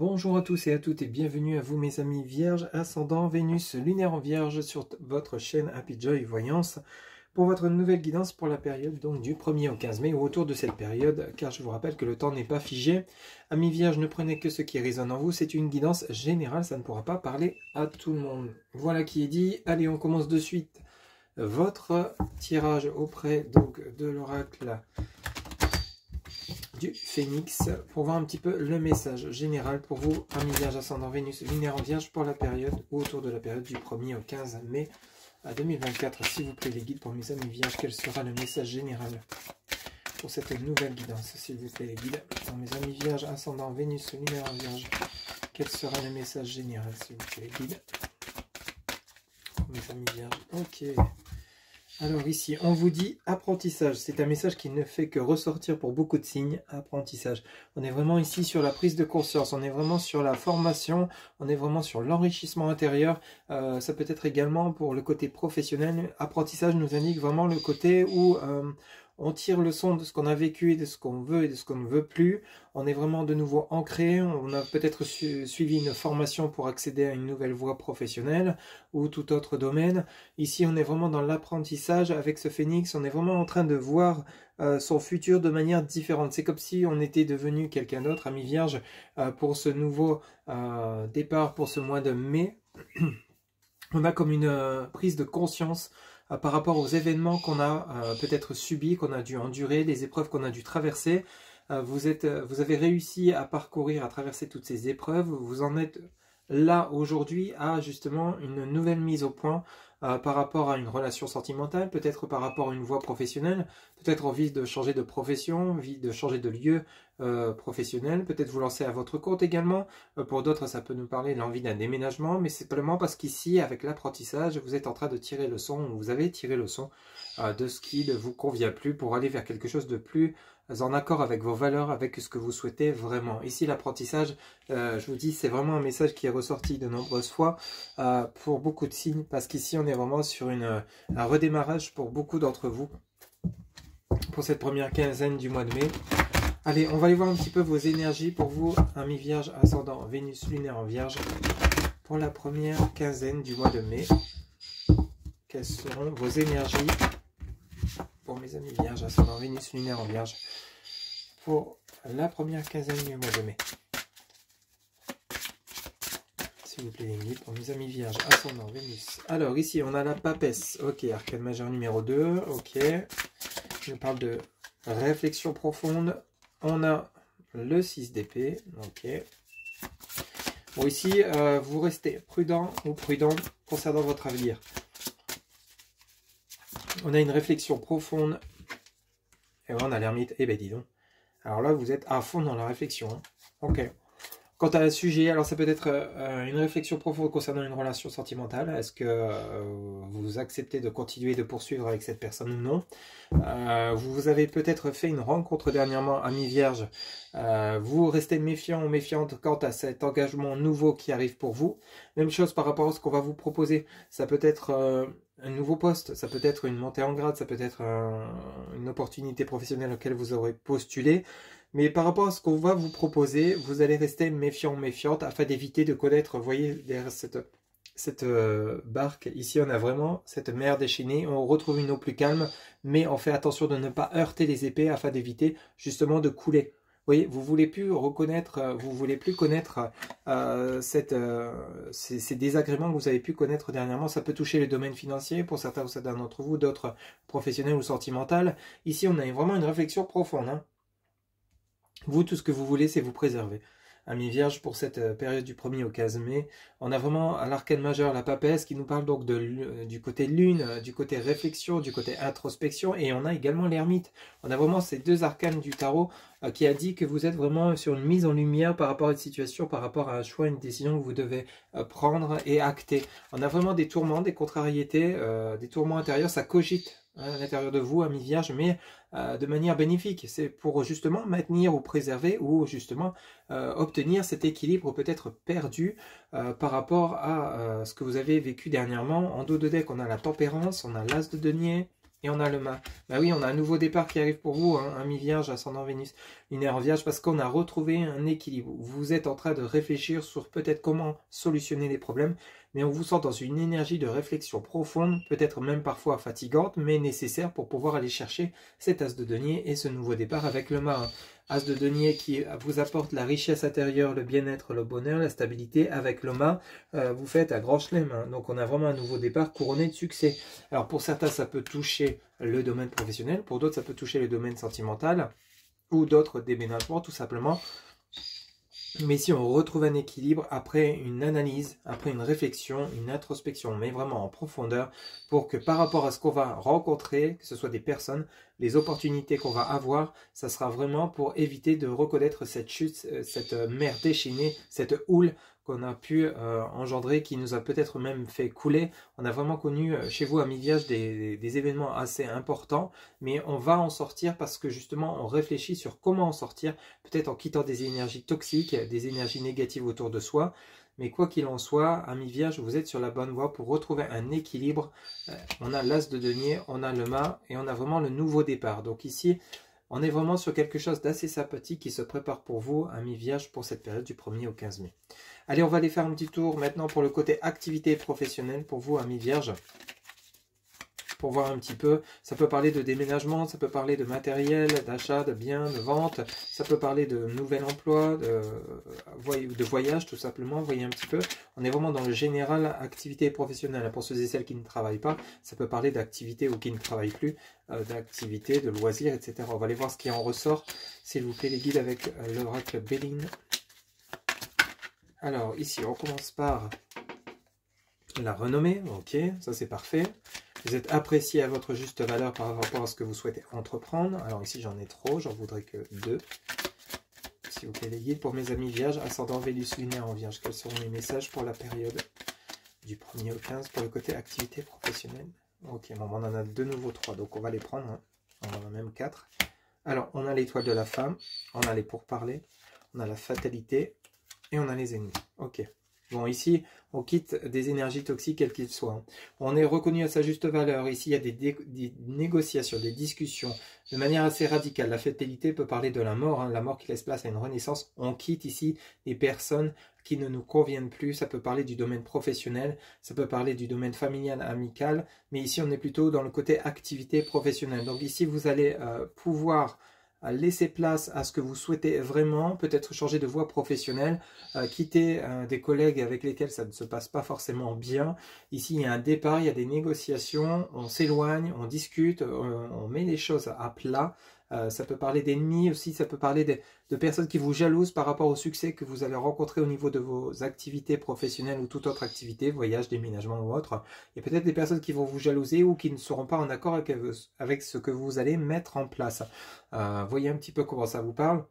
Bonjour à tous et à toutes et bienvenue à vous mes amis vierges, ascendant Vénus lunaire en vierge sur votre chaîne Happy Joy Voyance pour votre nouvelle guidance pour la période donc du 1er au 15 mai ou autour de cette période, car je vous rappelle que le temps n'est pas figé. Amis vierges, ne prenez que ce qui résonne en vous, c'est une guidance générale, ça ne pourra pas parler à tout le monde. Voilà qui est dit, allez on commence de suite votre tirage auprès donc de l'oracle du Phénix pour voir un petit peu le message général pour vous, amis vierges, ascendant Vénus lunaire en vierge pour la période ou autour de la période du 1er au 15 mai à 2024. S'il vous plaît les guides pour mes amis vierges, quel sera le message général pour cette nouvelle guidance? S'il vous plaît les guides pour mes amis vierges, ascendant Vénus lunaire en vierge, quel sera le message général s'il vous plaît les guides pour mes amis vierges? Ok. Alors ici, on vous dit apprentissage. C'est un message qui ne fait que ressortir pour beaucoup de signes. Apprentissage. On est vraiment ici sur la prise de conscience. On est vraiment sur la formation. On est vraiment sur l'enrichissement intérieur. Ça peut être également pour le côté professionnel. Apprentissage nous indique vraiment le côté où on tire le son de ce qu'on a vécu et de ce qu'on veut et de ce qu'on ne veut plus. On est vraiment de nouveau ancré. On a peut-être suivi une formation pour accéder à une nouvelle voie professionnelle ou tout autre domaine. Ici, on est vraiment dans l'apprentissage avec ce phénix. On est vraiment en train de voir son futur de manière différente. C'est comme si on était devenu quelqu'un d'autre, ami vierge, pour ce nouveau départ, pour ce mois de mai. On a comme une prise de conscience par rapport aux événements qu'on a peut-être subis, qu'on a dû endurer, les épreuves qu'on a dû traverser. Vous avez réussi à parcourir, à traverser toutes ces épreuves. Vous en êtes là aujourd'hui à justement une nouvelle mise au point par rapport à une relation sentimentale, peut-être par rapport à une voie professionnelle, peut-être envie de changer de profession, envie de changer de lieu professionnel, peut-être vous lancer à votre compte également. Pour d'autres, ça peut nous parler de l'envie d'un déménagement, mais c'est simplement parce qu'ici, avec l'apprentissage, vous êtes en train de tirer le son, vous avez tiré le son de ce qui ne vous convient plus pour aller vers quelque chose de plus en accord avec vos valeurs, avec ce que vous souhaitez vraiment. Ici, l'apprentissage, je vous dis, c'est vraiment un message qui est ressorti de nombreuses fois pour beaucoup de signes, parce qu'ici, on est vraiment sur un redémarrage pour beaucoup d'entre vous, pour cette première quinzaine du mois de mai. Allez, on va aller voir un petit peu vos énergies pour vous, amis vierges, ascendant Vénus lunaire en vierge, pour la première quinzaine du mois de mai. Quelles seront vos énergies pour mes amis vierges, ascendant Vénus lunaire en vierge, pour la première quinzaine du mois de mai? S'il vous plaît les guides, pour mes amis vierges, ascendant Vénus. Alors ici, on a la papesse. Ok, arcane majeur numéro 2. Ok. Je parle de réflexion profonde. On a le 6 d'épée. Ok. Bon, ici, vous restez prudent ou prudente concernant votre avenir. On a une réflexion profonde. Et là, on a l'ermite. Eh ben, dis donc. Alors là, vous êtes à fond dans la réflexion. Hein. Ok. Quant à un sujet, alors ça peut être une réflexion profonde concernant une relation sentimentale. Est-ce que vous acceptez de continuer de poursuivre avec cette personne ou non? Vous avez peut-être fait une rencontre dernièrement, ami vierge. Vous restez méfiant ou méfiante quant à cet engagement nouveau qui arrive pour vous. Même chose par rapport à ce qu'on va vous proposer. Ça peut être un nouveau poste, ça peut être une montée en grade, ça peut être une opportunité professionnelle auquel vous aurez postulé. Mais par rapport à ce qu'on va vous proposer, vous allez rester méfiant ou méfiante afin d'éviter de connaître, vous voyez, derrière cette barque, ici on a vraiment cette mer déchaînée, on retrouve une eau plus calme, mais on fait attention de ne pas heurter les épées afin d'éviter justement de couler. Vous voyez, vous voulez plus reconnaître, vous voulez plus connaître ces désagréments que vous avez pu connaître dernièrement. Ça peut toucher les domaines financiers pour certains ou certains d'entre vous, d'autres professionnels ou sentimentales. Ici on a vraiment une réflexion profonde, hein. Vous, tout ce que vous voulez, c'est vous préserver. Amis vierges, pour cette période du 1er au 15 mai, on a vraiment à l'arcane majeur la papesse qui nous parle donc du côté lune, du côté réflexion, du côté introspection, et on a également l'ermite. On a vraiment ces deux arcanes du tarot qui a dit que vous êtes vraiment sur une mise en lumière par rapport à une situation, par rapport à un choix, une décision que vous devez prendre et acter. On a vraiment des tourments, des contrariétés, des tourments intérieurs, ça cogite à l'intérieur de vous, amis vierges, mais de manière bénéfique. C'est pour justement maintenir ou préserver ou justement obtenir cet équilibre peut-être perdu par rapport à ce que vous avez vécu dernièrement. En dos de deck, on a la tempérance, on a l'as de denier, Et on a le mât. Bah oui, on a un nouveau départ qui arrive pour vous, hein, ami Vierge, ascendant Vénus, lunaire en Vierge, parce qu'on a retrouvé un équilibre. Vous êtes en train de réfléchir sur peut-être comment solutionner les problèmes, mais on vous sent dans une énergie de réflexion profonde, peut-être même parfois fatigante, mais nécessaire pour pouvoir aller chercher cet as de denier et ce nouveau départ avec le mât. As de denier qui vous apporte la richesse intérieure, le bien-être, le bonheur, la stabilité. Avec le mât, vous faites un grand chelem. Hein. Donc on a vraiment un nouveau départ couronné de succès. Alors pour certains, ça peut toucher le domaine professionnel. Pour d'autres, ça peut toucher le domaine sentimental. Ou d'autres déménagements, tout simplement. Mais si on retrouve un équilibre après une analyse, après une réflexion, une introspection, mais vraiment en profondeur, pour que par rapport à ce qu'on va rencontrer, que ce soit des personnes, les opportunités qu'on va avoir, ça sera vraiment pour éviter de reconnaître cette chute, cette mer déchaînée, cette houle qu'on a pu engendrer, qui nous a peut-être même fait couler. On a vraiment connu chez vous, amis Vierge, des événements assez importants, mais on va en sortir parce que justement on réfléchit sur comment en sortir, peut-être en quittant des énergies toxiques, des énergies négatives autour de soi. Mais quoi qu'il en soit, amis Vierge, vous êtes sur la bonne voie pour retrouver un équilibre. On a l'as de denier, on a le mât et on a vraiment le nouveau départ. Donc ici, on est vraiment sur quelque chose d'assez sympathique qui se prépare pour vous, amis Vierge, pour cette période du 1er au 15 mai. Allez, on va aller faire un petit tour maintenant pour le côté activité professionnelle pour vous, amis Vierge. Pour voir un petit peu, ça peut parler de déménagement, ça peut parler de matériel, d'achat, de biens, de vente, ça peut parler de nouvel emploi, de voyage tout simplement, vous voyez un petit peu. On est vraiment dans le général activité professionnelle. Pour ceux et celles qui ne travaillent pas, ça peut parler d'activité ou qui ne travaillent plus, d'activité, de loisirs, etc. On va aller voir ce qui en ressort, s'il vous plaît les guides, avec l'oracle Béline. Alors ici, on commence par la renommée, ok, ça c'est parfait. Vous êtes apprécié à votre juste valeur par rapport à ce que vous souhaitez entreprendre. Alors ici, j'en ai trop, j'en voudrais que 2. S'il vous plaît, les guides, pour mes amis Vierges, ascendant Vénus lunaire en Vierge, quels seront les messages pour la période du 1er au 15 pour le côté activité professionnelle? Ok, bon, on en a de nouveau 3, donc on va les prendre. Hein. On en a même 4. Alors, on a l'étoile de la femme, on a les pourparlers, on a la fatalité et on a les ennemis. Ok. Bon, ici, on quitte des énergies toxiques, quelles qu'elles soient. On est reconnu à sa juste valeur. Ici, il y a des négociations, des discussions, de manière assez radicale. La fatalité peut parler de la mort, hein, la mort qui laisse place à une renaissance. On quitte ici des personnes qui ne nous conviennent plus. Ça peut parler du domaine professionnel, ça peut parler du domaine familial, amical. Mais ici, on est plutôt dans le côté activité professionnelle. Donc ici, vous allez pouvoir laisser place à ce que vous souhaitez vraiment, peut-être changer de voie professionnelle, quitter des collègues avec lesquels ça ne se passe pas forcément bien. Ici, il y a un départ, il y a des négociations, on s'éloigne, on discute, on met les choses à plat. Ça peut parler d'ennemis aussi, ça peut parler de personnes qui vous jalousent par rapport au succès que vous allez rencontrer au niveau de vos activités professionnelles ou toute autre activité, voyage, déménagement ou autre. Il y a peut-être des personnes qui vont vous jalouser ou qui ne seront pas en accord avec ce que vous allez mettre en place. Voyez un petit peu comment ça vous parle.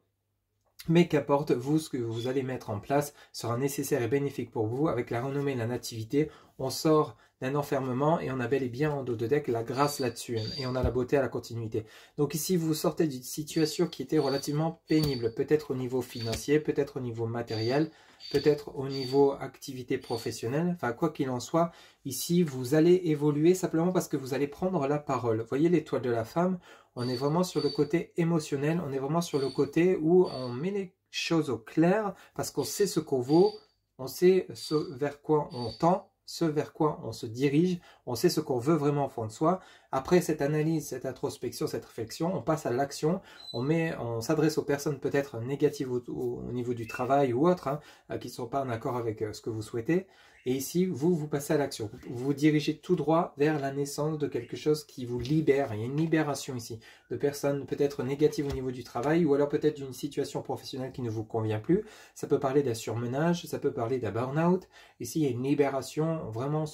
Mais qu'importe, vous, ce que vous allez mettre en place sera nécessaire et bénéfique pour vous. Avec la renommée et la nativité, on sort d'un enfermement et on a bel et bien en dos de deck la grâce là-dessus. Et on a la beauté à la continuité. Donc ici, vous sortez d'une situation qui était relativement pénible. Peut-être au niveau financier, peut-être au niveau matériel, peut-être au niveau activité professionnelle. Enfin, quoi qu'il en soit, ici, vous allez évoluer simplement parce que vous allez prendre la parole. Vous voyez l'étoile de la femme? On est vraiment sur le côté émotionnel, on est vraiment sur le côté où on met les choses au clair parce qu'on sait ce qu'on vaut, on sait ce vers quoi on tend, ce vers quoi on se dirige, on sait ce qu'on veut vraiment au fond de soi. Après cette analyse, cette introspection, cette réflexion, on passe à l'action, on s'adresse aux personnes peut-être négatives au niveau du travail ou autres, hein, qui ne sont pas en accord avec ce que vous souhaitez. Et ici, vous passez à l'action. Vous vous dirigez tout droit vers la naissance de quelque chose qui vous libère. Il y a une libération ici de personnes peut-être négatives au niveau du travail ou alors peut-être d'une situation professionnelle qui ne vous convient plus. Ça peut parler d'un surmenage, ça peut parler d'un burn-out. Ici, il y a une libération. Vraiment,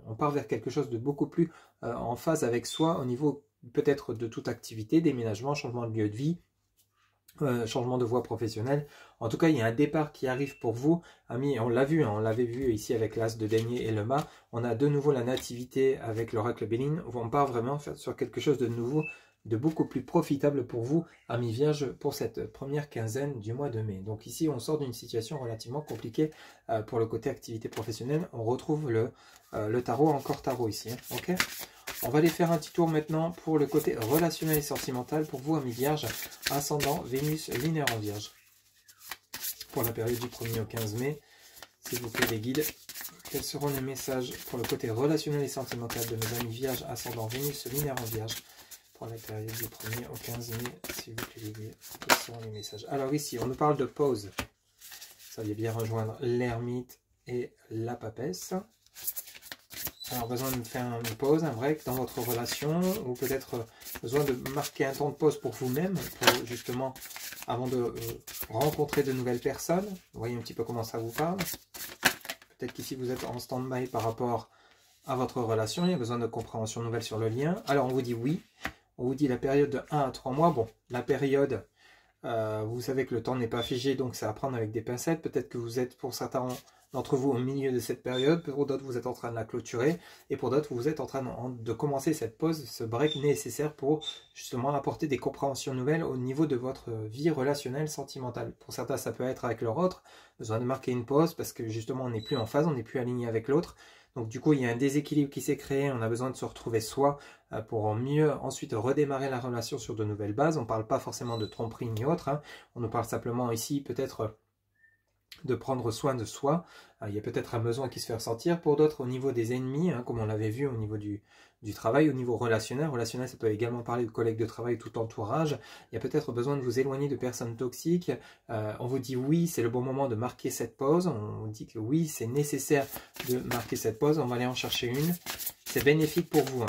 on part vers quelque chose de beaucoup plus en phase avec soi au niveau peut-être de toute activité, déménagement, changement de lieu de vie. Changement de voie professionnelle. En tout cas, il y a un départ qui arrive pour vous, amis. On l'a vu, hein, on l'avait vu ici avec l'as de denier et le mât. On a de nouveau la nativité avec l'oracle Béline. On part vraiment sur quelque chose de nouveau de beaucoup plus profitable pour vous, amis vierges, pour cette première quinzaine du mois de mai. Donc ici, on sort d'une situation relativement compliquée pour le côté activité professionnelle. On retrouve le tarot, encore tarot ici. Hein, ok. On va aller faire un petit tour maintenant pour le côté relationnel et sentimental pour vous, amis vierges, ascendant Vénus linéaire en vierge. Pour la période du 1er au 15 mai, s'il vous plaît les guides, quels seront les messages pour le côté relationnel et sentimental de mes amis vierges, ascendant Vénus linéaire en vierge pour la période du 1er au 15 mai, s'il vous plaît les guides, quels seront les messages? Alors ici, on nous parle de pause. Ça vient bien rejoindre l'ermite et la papesse. Alors, besoin de faire une pause, un break dans votre relation, ou peut-être besoin de marquer un temps de pause pour vous-même, pour justement, avant de rencontrer de nouvelles personnes. Vous voyez un petit peu comment ça vous parle. Peut-être qu'ici, vous êtes en stand-by par rapport à votre relation. Il y a besoin de compréhension nouvelle sur le lien. Alors, on vous dit oui. On vous dit la période de 1 à 3 mois. Bon, la période, vous savez que le temps n'est pas figé, donc c'est à prendre avec des pincettes. Peut-être que vous êtes, pour certains d'entre vous, au milieu de cette période. Pour d'autres, vous êtes en train de la clôturer. Et pour d'autres, vous êtes en train de commencer cette pause, ce break nécessaire pour justement apporter des compréhensions nouvelles au niveau de votre vie relationnelle, sentimentale. Pour certains, ça peut être avec leur autre. Besoin de marquer une pause parce que justement, on n'est plus en phase, on n'est plus aligné avec l'autre. Donc du coup, il y a un déséquilibre qui s'est créé, on a besoin de se retrouver soi pour mieux ensuite redémarrer la relation sur de nouvelles bases. On ne parle pas forcément de tromperie ni autre, hein. On nous parle simplement ici peut-être de prendre soin de soi. Il y a peut-être un besoin qui se fait ressentir. Pour d'autres, au niveau des ennemis, hein, comme on l'avait vu au niveau du travail, au niveau relationnel. Relationnel, ça peut également parler de collègues de travail, tout entourage. Il y a peut-être besoin de vous éloigner de personnes toxiques. On vous dit oui, c'est le bon moment de marquer cette pause. On vous dit que oui, c'est nécessaire de marquer cette pause. On va aller en chercher une. C'est bénéfique pour vous. Hein.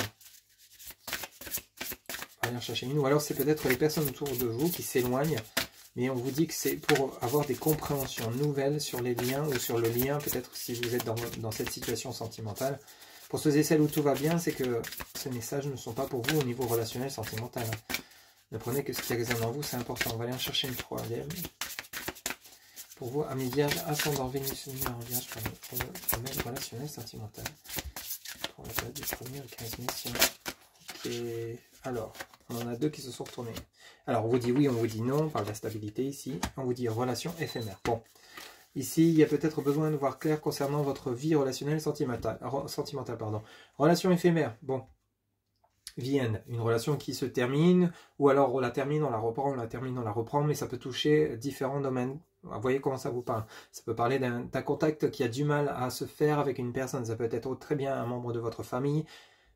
On va aller en chercher une. Ou alors, c'est peut-être les personnes autour de vous qui s'éloignent. Mais on vous dit que c'est pour avoir des compréhensions nouvelles sur les liens ou sur le lien, peut-être si vous êtes dans cette situation sentimentale. Pour ceux et celles où tout va bien, c'est que ces messages ne sont pas pour vous au niveau relationnel sentimental. Ne prenez que ce qui résonne en vous, c'est important. On va aller en chercher une troisième. Pour vous, amis vierges, ascendant Vénus lunaire en vierge pour le domaine relationnel sentimental. Pour la période du 1er au 15 mai. Ok. Alors, on en a deux qui se sont retournés. Alors, on vous dit oui, on vous dit non. On parle de la stabilité ici. On vous dit relation éphémère. Bon. Ici, il y a peut-être besoin de voir clair concernant votre vie relationnelle sentimentale. Relation éphémère. Bon. Vienne, une relation qui se termine, ou alors on la termine, on la reprend, on la termine, on la reprend, mais ça peut toucher différents domaines. Vous voyez comment ça vous parle. Ça peut parler d'un contact qui a du mal à se faire avec une personne. Ça peut être très bien un membre de votre famille.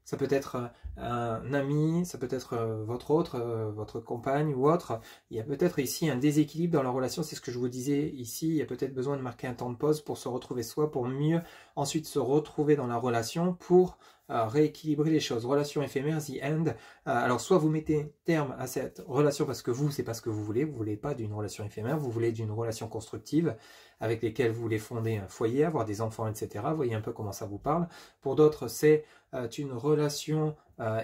Ça peut être un ami, ça peut être votre compagne ou autre. Il y a peut-être ici un déséquilibre dans la relation, c'est ce que je vous disais ici. Il y a peut-être besoin de marquer un temps de pause pour se retrouver soi, pour mieux ensuite se retrouver dans la relation, pour rééquilibrer les choses. Relation éphémère, the end. Alors soit vous mettez terme à cette relation parce que vous, c'est pas ce que vous voulez pas d'une relation éphémère, vous voulez d'une relation constructive avec lesquelles vous voulez fonder un foyer, avoir des enfants, etc. Vous voyez un peu comment ça vous parle. Pour d'autres, c'est une relation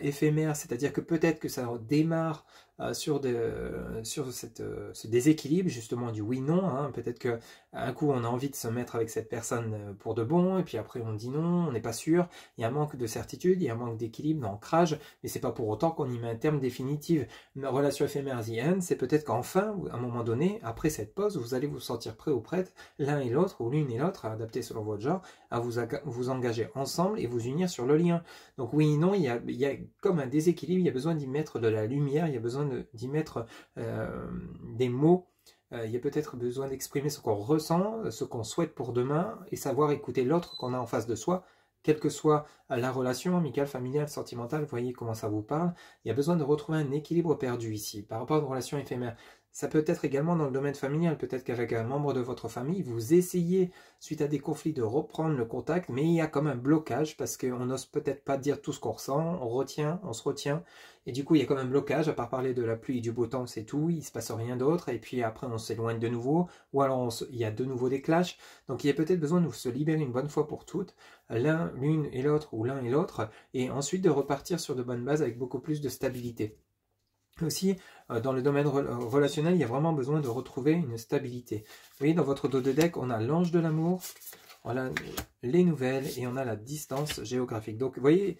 éphémère, c'est-à-dire que peut-être que ça démarre sur ce déséquilibre justement du oui-non. Hein. Peut-être qu'un coup on a envie de se mettre avec cette personne pour de bon, et puis après on dit non, on n'est pas sûr. Il y a un manque de certitude, il y a un manque d'équilibre, d'ancrage, mais c'est pas pour autant qu'on y met un terme définitif. Une relation éphémère, the end, c'est peut-être qu'enfin, à un moment donné, après cette pause, vous allez vous sentir prêt ou prête, l'un et l'autre, ou l'une et l'autre, adapté selon votre genre, à vous engager ensemble et vous unir sur le lien. Donc oui, non, il y a comme un déséquilibre, il y a besoin d'y mettre de la lumière, il y a besoin d'y mettre des mots, il y a peut-être besoin d'exprimer ce qu'on ressent, ce qu'on souhaite pour demain, et savoir écouter l'autre qu'on a en face de soi, quelle que soit la relation amicale, familiale, sentimentale. Vous voyez comment ça vous parle. Il y a besoin de retrouver un équilibre perdu ici, par rapport à une relation éphémère. Ça peut être également dans le domaine familial, peut-être qu'avec un membre de votre famille, vous essayez, suite à des conflits, de reprendre le contact, mais il y a comme un blocage, parce qu'on n'ose peut-être pas dire tout ce qu'on ressent, on se retient, et du coup il y a comme un blocage, à part parler de la pluie et du beau temps, c'est tout, il ne se passe rien d'autre, et puis après on s'éloigne de nouveau, ou alors il y a de nouveau des clashs, donc il y a peut-être besoin de se libérer une bonne fois pour toutes, l'une et l'autre, ou l'un et l'autre, et ensuite de repartir sur de bonnes bases avec beaucoup plus de stabilité. Aussi, dans le domaine relationnel, il y a vraiment besoin de retrouver une stabilité. Vous voyez, dans votre dos de deck, on a l'ange de l'amour, on a les nouvelles et on a la distance géographique. Donc, vous voyez,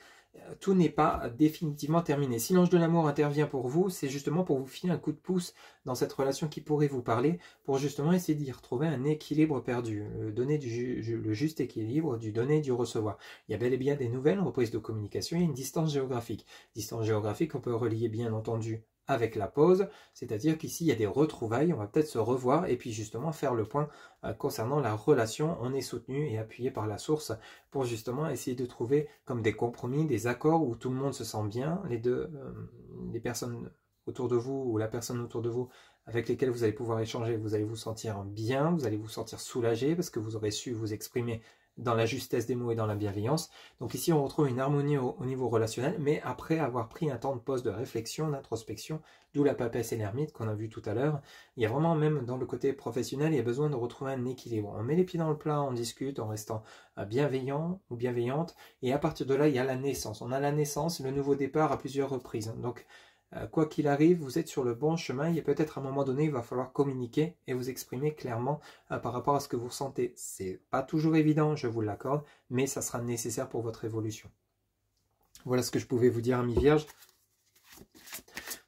tout n'est pas définitivement terminé. Si l'ange de l'amour intervient pour vous, c'est justement pour vous filer un coup de pouce dans cette relation qui pourrait vous parler, pour justement essayer d'y retrouver un équilibre perdu, donner le juste équilibre du donner et du recevoir. Il y a bel et bien des nouvelles reprises de communication et une distance géographique. Distance géographique, on peut relier bien entendu avec la pause, c'est-à-dire qu'ici il y a des retrouvailles, on va peut-être se revoir et puis justement faire le point concernant la relation. On est soutenu et appuyé par la source pour justement essayer de trouver comme des compromis, des accords où tout le monde se sent bien, les personnes autour de vous ou la personne autour de vous avec lesquelles vous allez pouvoir échanger, vous allez vous sentir bien, vous allez vous sentir soulagé parce que vous aurez su vous exprimer dans la justesse des mots et dans la bienveillance. Donc ici on retrouve une harmonie au niveau relationnel, mais après avoir pris un temps de pause de réflexion, d'introspection, d'où la papesse et l'ermite qu'on a vu tout à l'heure. Il y a vraiment, même dans le côté professionnel, il y a besoin de retrouver un équilibre. On met les pieds dans le plat, on discute en restant bienveillant ou bienveillante, et à partir de là il y a la naissance. On a la naissance, le nouveau départ à plusieurs reprises. Donc quoi qu'il arrive, vous êtes sur le bon chemin et peut-être à un moment donné, il va falloir communiquer et vous exprimer clairement par rapport à ce que vous ressentez. C'est pas toujours évident, je vous l'accorde, mais ça sera nécessaire pour votre évolution. Voilà ce que je pouvais vous dire, amis vierges.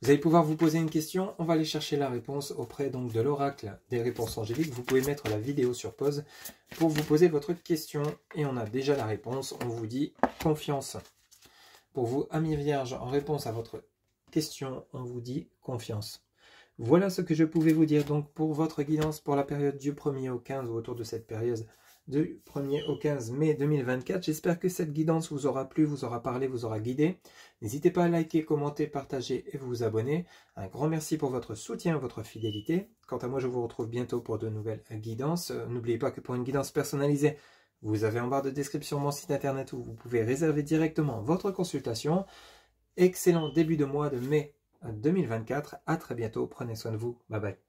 Vous allez pouvoir vous poser une question, on va aller chercher la réponse auprès donc de l'oracle des réponses angéliques. Vous pouvez mettre la vidéo sur pause pour vous poser votre question et on a déjà la réponse. On vous dit confiance. Pour vous, amis vierges, en réponse à votre question, on vous dit confiance. Voilà ce que je pouvais vous dire donc pour votre guidance pour la période du 1er au 15 ou autour de cette période du 1er au 15 mai 2024. J'espère que cette guidance vous aura plu, vous aura parlé, vous aura guidé. N'hésitez pas à liker, commenter, partager et vous abonner. Un grand merci pour votre soutien, votre fidélité. Quant à moi, je vous retrouve bientôt pour de nouvelles guidances. N'oubliez pas que pour une guidance personnalisée, vous avez en barre de description mon site internet où vous pouvez réserver directement votre consultation. Excellent début de mois de mai 2024. À très bientôt. Prenez soin de vous. Bye bye.